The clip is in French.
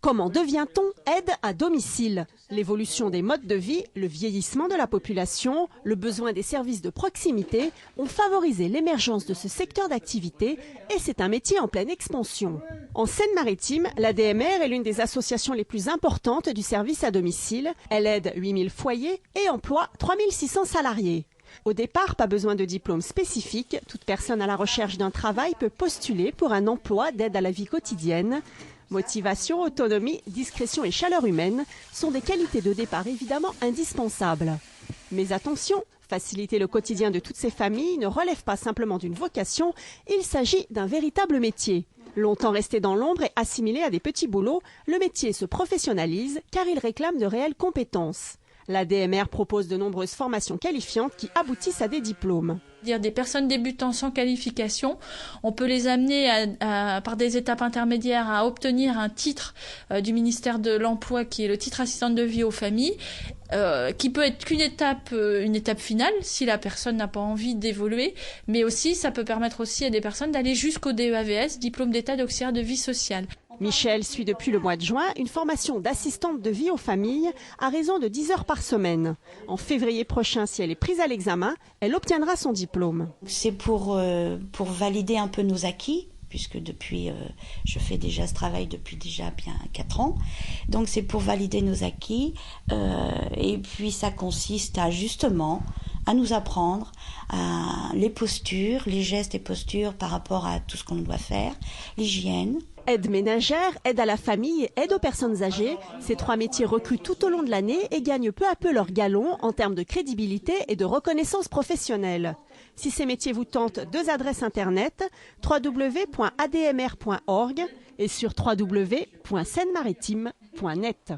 Comment devient-on aide à domicile? L'évolution des modes de vie, le vieillissement de la population, le besoin des services de proximité ont favorisé l'émergence de ce secteur d'activité et c'est un métier en pleine expansion. En Seine-Maritime, l'ADMR est l'une des associations les plus importantes du service à domicile. Elle aide 8000 foyers et emploie 3600 salariés. Au départ, pas besoin de diplôme spécifique. Toute personne à la recherche d'un travail peut postuler pour un emploi d'aide à la vie quotidienne. Motivation, autonomie, discrétion et chaleur humaine sont des qualités de départ évidemment indispensables. Mais attention, faciliter le quotidien de toutes ces familles ne relève pas simplement d'une vocation, il s'agit d'un véritable métier. Longtemps resté dans l'ombre et assimilé à des petits boulots, le métier se professionnalise car il réclame de réelles compétences. L'ADMR propose de nombreuses formations qualifiantes qui aboutissent à des diplômes. Des personnes débutant sans qualification, on peut les amener par des étapes intermédiaires à obtenir un titre du ministère de l'Emploi qui est le titre assistante de vie aux familles, qui peut être qu'une étape, une étape finale si la personne n'a pas envie d'évoluer, mais aussi ça peut permettre aussi à des personnes d'aller jusqu'au DEAVS, diplôme d'état d'auxiliaire de vie sociale. Michel suit depuis le mois de juin une formation d'assistante de vie aux familles à raison de 10 heures par semaine. En février prochain, si elle est prise à l'examen, elle obtiendra son diplôme. C'est pour valider un peu nos acquis, puisque depuis, je fais déjà ce travail depuis déjà bien 4 ans. Donc c'est pour valider nos acquis et puis ça consiste à justement à nous apprendre les postures, les gestes et postures par rapport à tout ce qu'on doit faire, l'hygiène. Aide ménagère, aide à la famille et aide aux personnes âgées, ces 3 métiers recrutent tout au long de l'année et gagnent peu à peu leur galon en termes de crédibilité et de reconnaissance professionnelle. Si ces métiers vous tentent, 2 adresses internet, www.admr.org et sur www.seinemaritime.net.